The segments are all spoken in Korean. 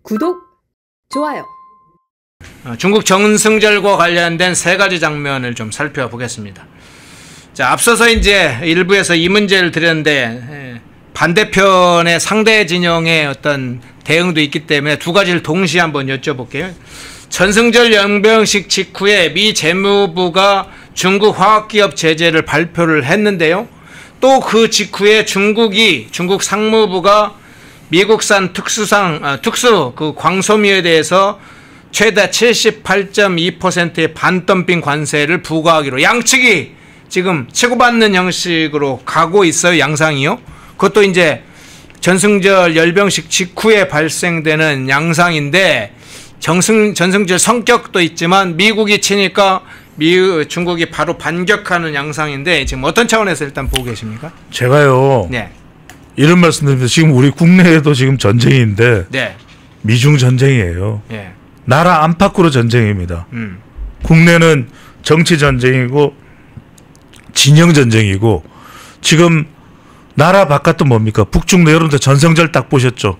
구독, 좋아요. 중국 정승절과 관련된 세 가지 장면을 좀 살펴보겠습니다. 자, 앞서서 이제 일부에서 이 문제를 드렸는데 반대편의 상대 진영의 어떤 대응도 있기 때문에 두 가지를 동시에 한번 여쭤볼게요. 전승절 연병식 직후에 미 재무부가 중국 화학기업 제재를 발표를 했는데요. 또 그 직후에 중국 상무부가 미국산 특수 그 광소미에 대해서 최대 78.2%의 반덤핑 관세를 부과하기로 양측이 지금 치고받는 형식으로 가고 있어요. 양상이요. 그것도 이제 전승절 열병식 직후에 발생되는 양상인데 전승절 성격도 있지만 미국이 치니까 중국이 바로 반격하는 양상인데 지금 어떤 차원에서 일단 보고 계십니까? 제가요. 네. 이런 말씀드립니다. 지금 우리 국내에도 지금 전쟁인데 네. 미중 전쟁이에요. 네. 나라 안팎으로 전쟁입니다. 국내는 정치 전쟁이고 진영 전쟁이고 지금 나라 바깥도 뭡니까? 북중러 여러분들 전성절 딱 보셨죠?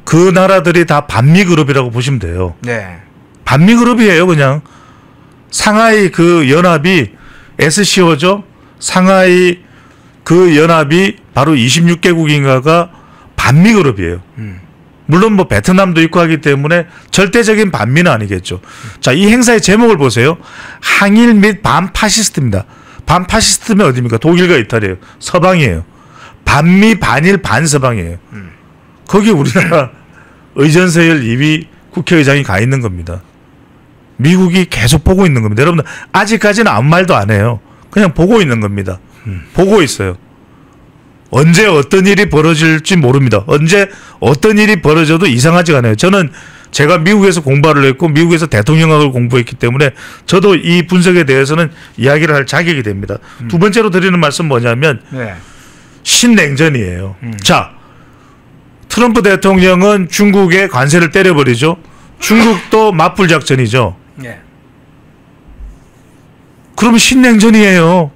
그 나라들이 다 반미 그룹이라고 보시면 돼요. 네. 반미 그룹이에요. 그냥 상하이 그 연합이 SCO죠. 상하이 그 연합이 바로 26개국인가가 반미 그룹이에요. 물론 뭐 베트남도 있고 하기 때문에 절대적인 반미는 아니겠죠. 자, 이 행사의 제목을 보세요. 항일 및 반파시스트입니다. 반파시스트면 어디입니까? 독일과 이탈리아예요. 서방이에요. 반미, 반일, 반서방이에요. 거기 우리나라 의전서열 2위 국회의장이 가 있는 겁니다. 미국이 계속 보고 있는 겁니다. 여러분들 아직까지는 아무 말도 안 해요. 그냥 보고 있는 겁니다. 보고 있어요. 언제 어떤 일이 벌어질지 모릅니다. 언제 어떤 일이 벌어져도 이상하지가 않아요. 저는 제가 미국에서 공부를 했고 미국에서 대통령학을 공부했기 때문에 저도 이 분석에 대해서는 이야기를 할 자격이 됩니다. 두 번째로 드리는 말씀 뭐냐면 네. 신냉전이에요. 자, 트럼프 대통령은 중국의 관세를 때려버리죠. 중국도 맞불 작전이죠. 네. 그러면 신냉전이에요.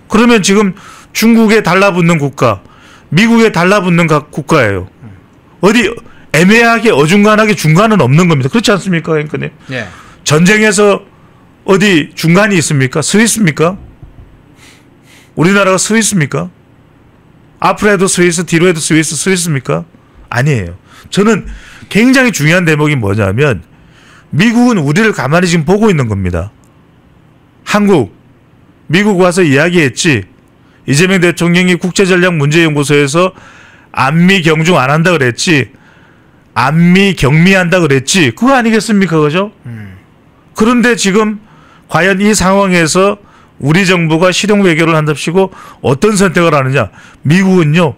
그러면 지금 중국에 달라붙는 국가, 미국에 달라붙는 각 국가예요. 어디 애매하게 어중간하게 중간은 없는 겁니다. 그렇지 않습니까, 앵커님? 네. 전쟁에서 어디 중간이 있습니까? 서 있습니까? 우리나라가 서 있습니까? 앞으로 해도 스위스, 뒤로 해도 스위스, 서 있습니까? 아니에요. 저는 굉장히 중요한 대목이 뭐냐면 미국은 우리를 가만히 지금 보고 있는 겁니다. 한국, 미국 와서 이야기했지. 이재명 대통령이 국제전략문제연구소에서 안미 경중 안 한다 그랬지. 안미 경미한다 그랬지. 그거 아니겠습니까? 그죠? 그런데 지금 과연 이 상황에서 우리 정부가 실용 외교를 한답시고 어떤 선택을 하느냐. 미국은요.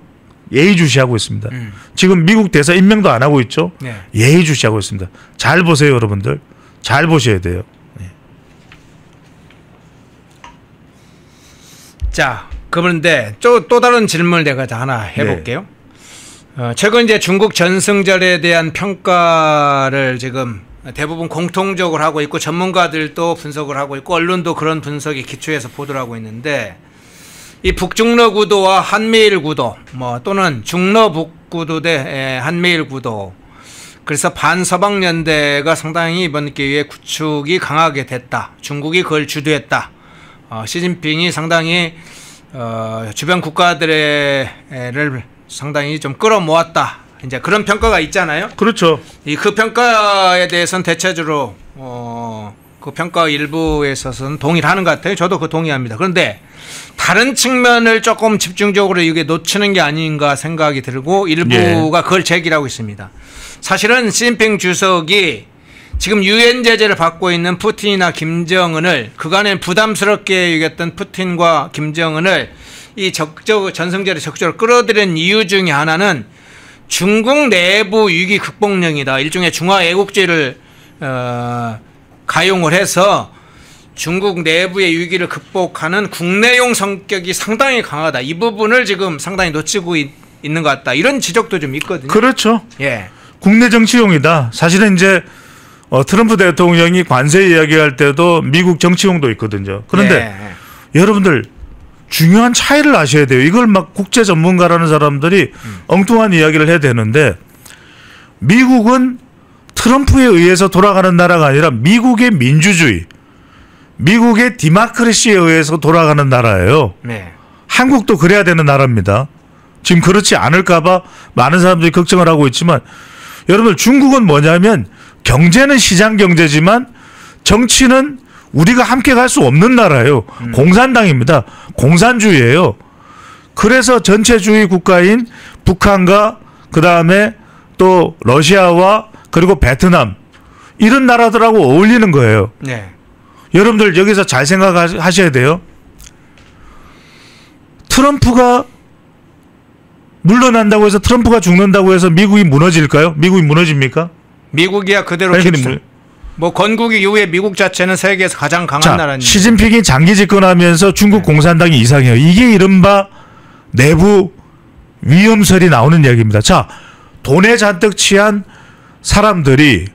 예의주시하고 있습니다. 지금 미국 대사 임명도 안 하고 있죠. 네. 예의주시하고 있습니다. 잘 보세요, 여러분들. 잘 보셔야 돼요. 네. 자, 그런데 또 다른 질문을 내가 하나 해볼게요. 네. 최근 이제 중국 전승절에 대한 평가를 지금 대부분 공통적으로 하고 있고 전문가들도 분석을 하고 있고 언론도 그런 분석에 기초해서 보도를 하고 있는데 이 북중러 구도와 한미일 구도 또는 중러 북구도 대 한미일 구도 그래서 반서방 연대가 상당히 이번 기회에 구축이 강하게 됐다. 중국이 그걸 주도했다. 시진핑이 상당히 주변 국가들을 상당히 좀 끌어모았다. 이제 그런 평가가 있잖아요. 그렇죠. 그 평가에 대해서는 대체적으로 그 평가 일부에 있어서는 동의를 하는 것 같아요. 저도 그 동의합니다. 그런데 다른 측면을 조금 집중적으로 이게 놓치는 게 아닌가 생각이 들고 일부가 그걸 제기하고 있습니다. 사실은 시진핑 주석이 지금 유엔 제재를 받고 있는 푸틴이나 김정은을 그간에 부담스럽게 여겼던 푸틴과 김정은을 이 전승절에 적극적으로 끌어들인 이유 중에 하나는 중국 내부 위기 극복령이다. 일종의 중화애국주의를 가용을 해서 중국 내부의 위기를 극복하는 국내용 성격이 상당히 강하다. 이 부분을 지금 상당히 놓치고 있는 것 같다. 이런 지적도 좀 있거든요. 그렇죠. 예. 국내 정치용이다. 사실은 이제 트럼프 대통령이 관세 이야기할 때도 미국 정치용도 있거든요. 그런데 여러분들 중요한 차이를 아셔야 돼요. 이걸 막 국제 전문가라는 사람들이 엉뚱한 이야기를 해야 되는데 미국은 트럼프에 의해서 돌아가는 나라가 아니라 미국의 민주주의, 미국의 디모크래시에 의해서 돌아가는 나라예요. 네. 한국도 그래야 되는 나라입니다. 지금 그렇지 않을까봐 많은 사람들이 걱정을 하고 있지만, 여러분들 중국은 뭐냐면 경제는 시장 경제지만 정치는 우리가 함께 갈 수 없는 나라예요. 공산당입니다. 공산주의예요. 그래서 전체주의 국가인 북한과 그 다음에 또 러시아와 그리고 베트남 이런 나라들하고 어울리는 거예요. 네. 여러분들 여기서 잘 생각하셔야 돼요. 트럼프가 물러난다고 해서, 트럼프가 죽는다고 해서 미국이 무너질까요? 미국이 무너집니까? 미국이야 그대로 킵스. 뭐 건국 이후에 미국 자체는 세계에서 가장 강한 나라입니다. 시진핑이 장기 집권하면서 중국 공산당이 이상해요. 이게 이른바 내부 위험설이 나오는 이야기입니다. 자, 돈에 잔뜩 취한 사람들이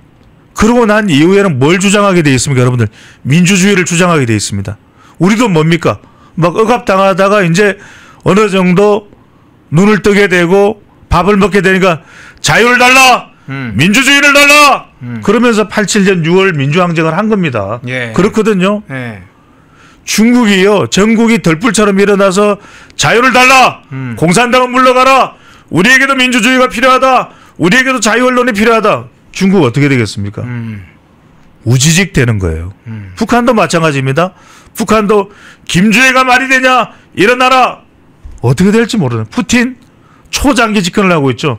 그러고 난 이후에는 뭘 주장하게 돼 있습니까? 여러분들 민주주의를 주장하게 돼 있습니다. 우리도 뭡니까? 막 억압당하다가 이제 어느 정도 눈을 뜨게 되고 밥을 먹게 되니까 자유를 달라! 민주주의를 달라! 그러면서 87년 6월 민주항쟁을 한 겁니다. 예. 그렇거든요. 예. 중국이요, 전국이 덜불처럼 일어나서 자유를 달라! 공산당은 물러가라! 우리에게도 민주주의가 필요하다! 우리에게도 자유언론이 필요하다! 중국 어떻게 되겠습니까? 우지직 되는 거예요. 북한도 마찬가지입니다. 북한도 김주애가 말이 되냐? 일어나라! 어떻게 될지 모르는 푸틴 초장기 집권을 하고 있죠.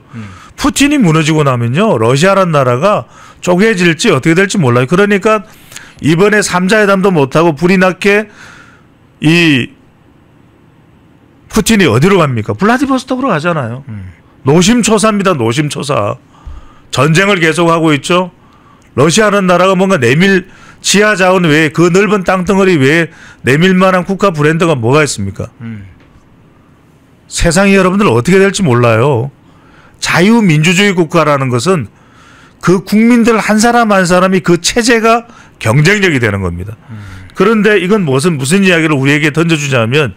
푸틴이 무너지고 나면요, 러시아란 나라가 쪼개질지 어떻게 될지 몰라요. 그러니까 이번에 3자회담도 못하고 불이 났게 이 푸틴이 어디로 갑니까? 블라디보스톡으로 가잖아요. 노심초사입니다. 노심초사. 전쟁을 계속하고 있죠. 러시아라는 나라가 뭔가 내밀 지하자원 외에, 그 넓은 땅덩어리 외에 내밀만한 국가 브랜드가 뭐가 있습니까? 세상이 여러분들 어떻게 될지 몰라요. 자유민주주의 국가라는 것은 그 국민들 한 사람 한 사람이 그 체제가 경쟁력이 되는 겁니다. 그런데 이건 무슨 이야기를 우리에게 던져주냐면,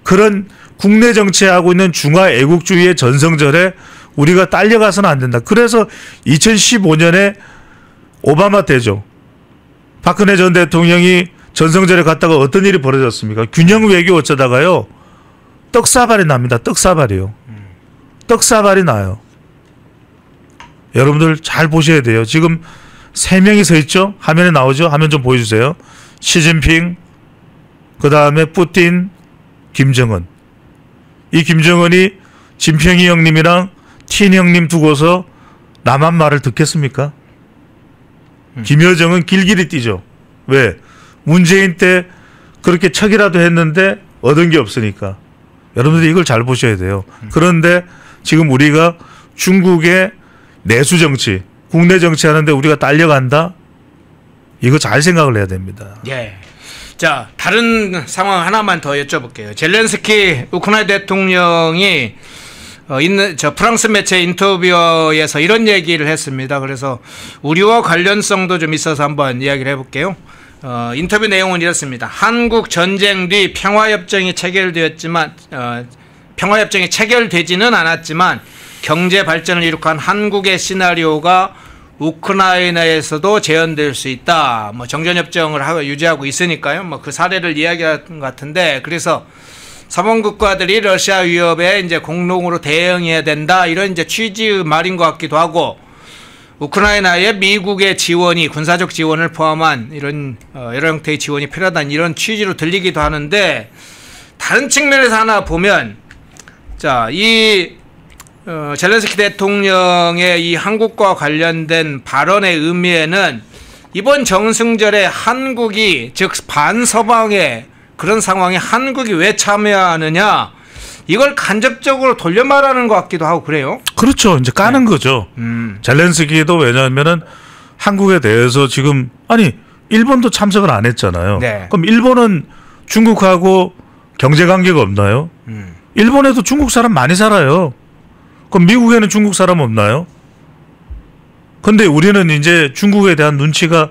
그런 국내 정치하고 있는 중화 애국주의의 전성절에 우리가 딸려가서는 안 된다. 그래서 2015년에 오바마 때죠. 박근혜 전 대통령이 전성절에 갔다가 어떤 일이 벌어졌습니까? 균형 외교 어쩌다가요, 떡사발이 납니다. 떡사발이요. 떡사발이 나요. 여러분들 잘 보셔야 돼요. 지금 3명이 서 있죠? 화면에 나오죠? 화면 좀 보여주세요. 시진핑, 그 다음에 푸틴, 김정은. 이 김정은이 진평이 형님이랑 틴 형님 두고서 남한 말을 듣겠습니까? 김여정은 길길이 뛰죠. 왜? 문재인 때 그렇게 척이라도 했는데 얻은 게 없으니까. 여러분들이 이걸 잘 보셔야 돼요. 그런데 지금 우리가 중국의 내수 정치, 국내 정치 하는데 우리가 딸려간다? 이거 잘 생각을 해야 됩니다. 예. 자, 다른 상황 하나만 더 여쭤볼게요. 젤렌스키 우크라이나 대통령이 프랑스 매체 인터뷰에서 이런 얘기를 했습니다. 그래서 우리와 관련성도 좀 있어서 한번 이야기를 해볼게요. 인터뷰 내용은 이렇습니다. 한국 전쟁 뒤 평화협정이 체결되지는 않았지만 경제 발전을 이룩한 한국의 시나리오가 우크라이나에서도 재현될 수 있다. 뭐 정전협정을 유지하고 있으니까요. 뭐 그 사례를 이야기한 것 같은데, 그래서 서방 국가들이 러시아 위협에 이제 공동으로 대응해야 된다, 이런 이제 취지의 말인 것 같기도 하고, 우크라이나에 미국의 지원이, 군사적 지원을 포함한 이런 여러 형태의 지원이 필요하다는 이런 취지로 들리기도 하는데, 다른 측면에서 하나 보면, 자, 젤렌스키 대통령의 이 한국과 관련된 발언의 의미에는 이번 정승절에 한국이, 즉 반서방의 그런 상황에 한국이 왜 참여하느냐, 이걸 간접적으로 돌려 말하는 것 같기도 하고 그래요. 그렇죠. 이제 까는 거죠. 젤렌스키도 왜냐하면은 한국에 대해서 지금, 아니 일본도 참석을 안 했잖아요. 네. 그럼 일본은 중국하고 경제 관계가 없나요? 일본에도 중국 사람 많이 살아요. 그럼 미국에는 중국 사람 없나요? 근데 우리는 이제 중국에 대한 눈치가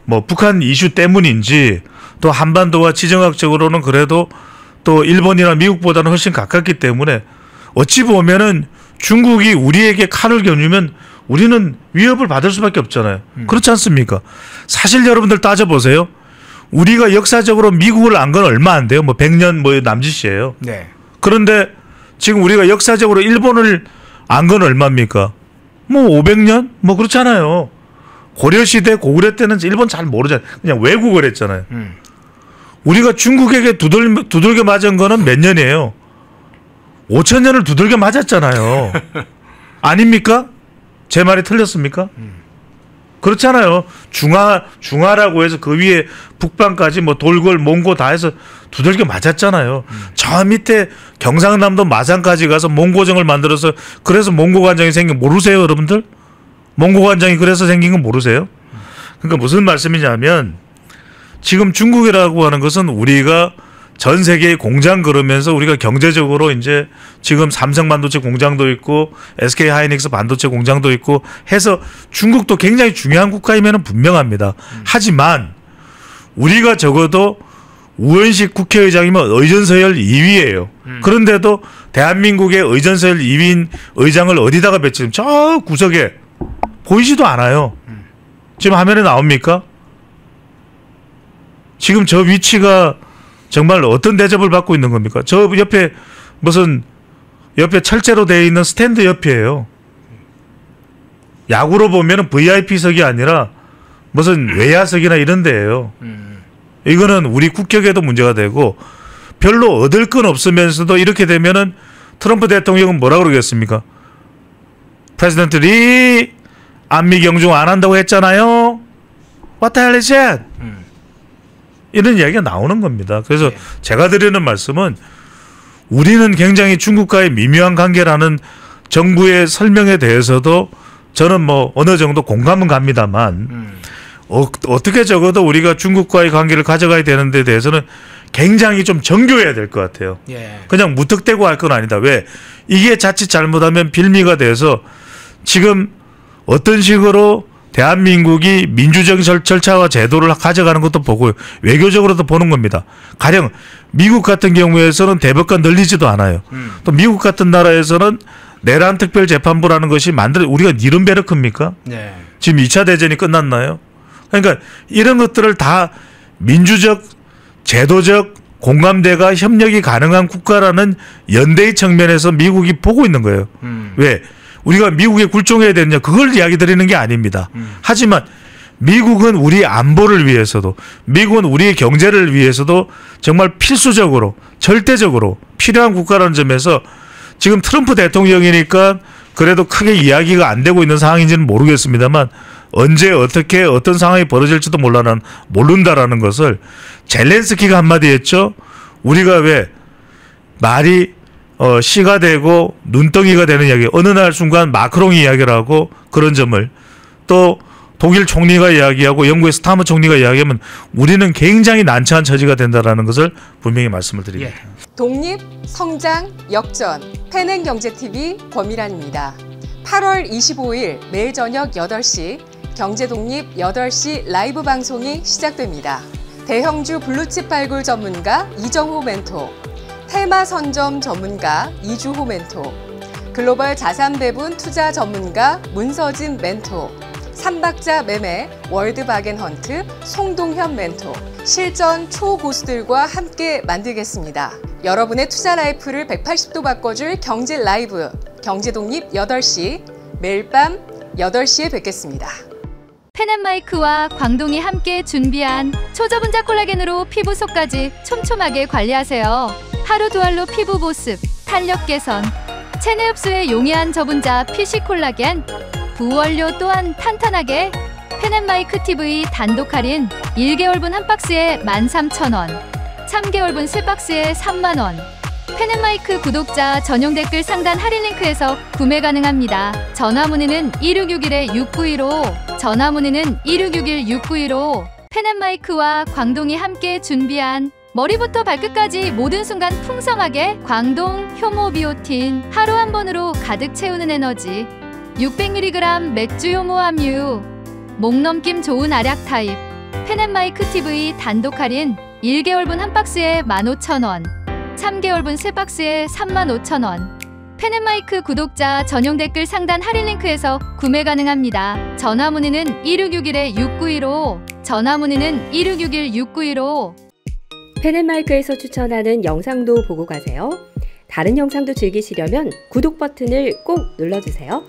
뭐 북한 이슈 때문인지, 또 한반도와 지정학적으로는 그래도 또 일본이나 미국보다는 훨씬 가깝기 때문에 어찌 보면은 중국이 우리에게 칼을 겨누면 우리는 위협을 받을 수밖에 없잖아요. 그렇지 않습니까? 사실 여러분들 따져보세요. 우리가 역사적으로 미국을 안 건 얼마 안 돼요. 뭐 100년 뭐 남짓이에요. 네. 그런데 지금 우리가 역사적으로 일본을 안 건 얼마입니까? 뭐 500년? 뭐 그렇잖아요. 고려시대, 고구려 때는 일본 잘 모르잖아요. 그냥 외국어를 했잖아요. 우리가 중국에게 두들겨 맞은 거는 몇 년이에요? 5,000년을 두들겨 맞았잖아요. 아닙니까? 제 말이 틀렸습니까? 그렇잖아요. 중화라고 해서 그 위에 북방까지 뭐 돌궐, 몽고 다 해서 두들겨 맞았잖아요. 저 밑에 경상남도 마산까지 가서 몽고정을 만들어서 그래서 몽고관정이 생긴 모르세요, 여러분들? 몽고관정이 그래서 생긴 건 모르세요? 그러니까 무슨 말씀이냐면 지금 중국이라고 하는 것은 우리가 전 세계의 공장 그러면서 우리가 경제적으로 이제 지금 삼성 반도체 공장도 있고 SK 하이닉스 반도체 공장도 있고 해서 중국도 굉장히 중요한 국가이면 분명합니다. 하지만 우리가 적어도 우원식 국회의장이면 의전서열 2위예요. 그런데도 대한민국의 의전서열 2위인 의장을 어디다가 배치면 저 구석에 보이지도 않아요. 지금 화면에 나옵니까? 지금 저 위치가 정말 어떤 대접을 받고 있는 겁니까? 저 옆에 무슨 옆에 철제로 되어 있는 스탠드 옆이에요. 야구로 보면은 VIP석이 아니라 무슨 외야석이나 이런 데예요. 이거는 우리 국격에도 문제가 되고 별로 얻을 건 없으면서도 이렇게 되면은 트럼프 대통령은 뭐라 그러겠습니까? 프레지던트 리 안미 경중 안 한다고 했잖아요. What the hell is that? 이런 이야기가 나오는 겁니다. 그래서 네. 제가 드리는 말씀은 우리는 굉장히 중국과의 미묘한 관계라는 정부의 설명에 대해서도 저는 뭐 어느 정도 공감은 갑니다만 어떻게 적어도 우리가 중국과의 관계를 가져가야 되는 데 대해서는 굉장히 좀 정교해야 될 것 같아요. 예. 그냥 무턱대고 할 건 아니다. 왜? 이게 자칫 잘못하면 빌미가 돼서 지금 어떤 식으로 대한민국이 민주적 절차와 제도를 가져가는 것도 보고 외교적으로도 보는 겁니다. 가령 미국 같은 경우에서는 대법관 늘리지도 않아요. 또 미국 같은 나라에서는 내란 특별재판부라는 것이 우리가 니른베르크입니까? 네. 지금 2차 대전이 끝났나요? 그러니까 이런 것들을 다 민주적, 제도적 공감대가 협력이 가능한 국가라는 연대의 측면에서 미국이 보고 있는 거예요. 왜? 우리가 미국에 굴종해야 되느냐 그걸 이야기 드리는 게 아닙니다. 하지만 미국은 우리 안보를 위해서도 미국은 우리의 경제를 위해서도 정말 필수적으로 절대적으로 필요한 국가라는 점에서 지금 트럼프 대통령이니까 그래도 크게 이야기가 안 되고 있는 상황인지는 모르겠습니다만 언제 어떻게 어떤 상황이 벌어질지도 모른다라는 것을 젤렌스키가 한마디 했죠. 우리가 왜 말이 시가 되고 눈덩이가 되는 이야기 어느 날 순간 마크롱이 이야기를 하고 그런 점을 또 독일 총리가 이야기하고 영국의 스타머 총리가 이야기하면 우리는 굉장히 난처한 처지가 된다라는 것을 분명히 말씀을 드립니다. 예. 독립, 성장, 역전, 패는경제TV 권미란입니다. 8월 25일 매일 저녁 8시 경제독립 8시 라이브 방송이 시작됩니다. 대형주 블루칩 발굴 전문가 이정호 멘토, 테마 선점 전문가 이주호 멘토, 글로벌 자산 배분 투자 전문가 문서진 멘토, 삼박자 매매 월드바겐헌트 송동현 멘토, 실전 초고수들과 함께 만들겠습니다. 여러분의 투자 라이프를 180도 바꿔줄 경제 라이브, 경제독립 8시, 매일 밤 8시에 뵙겠습니다. 펜앤마이크와 광동이 함께 준비한 초저분자 콜라겐으로 피부 속까지 촘촘하게 관리하세요. 하루 두 알로 피부 보습, 탄력 개선, 체내 흡수에 용이한 저분자 PC 콜라겐, 부원료 또한 탄탄하게 펜앤마이크 TV 단독 할인 1개월분 한 박스에 13,000원, 3개월분 3박스에 30,000원. 펜앤마이크 구독자 전용 댓글 상단 할인 링크에서 구매 가능합니다. 전화 문의는 1661-6915, 전화 문의는 1661-6915. 펜앤마이크와 광동이 함께 준비한 머리부터 발끝까지 모든 순간 풍성하게 광동 효모 비오틴 하루 한 번으로 가득 채우는 에너지 600mg 맥주 효모 함유 목 넘김 좋은 알약 타입 펜앤마이크 TV 단독 할인 1개월분 한 박스에 15,000원, 3개월분 3박스에 35,000원. 펜앤마이크 구독자 전용 댓글 상단 할인 링크에서 구매 가능합니다. 전화 문의는 1661-6915, 전화 문의는 1661-6915. 펜앤마이크에서 추천하는 영상도 보고 가세요. 다른 영상도 즐기시려면 구독 버튼을 꼭 눌러주세요.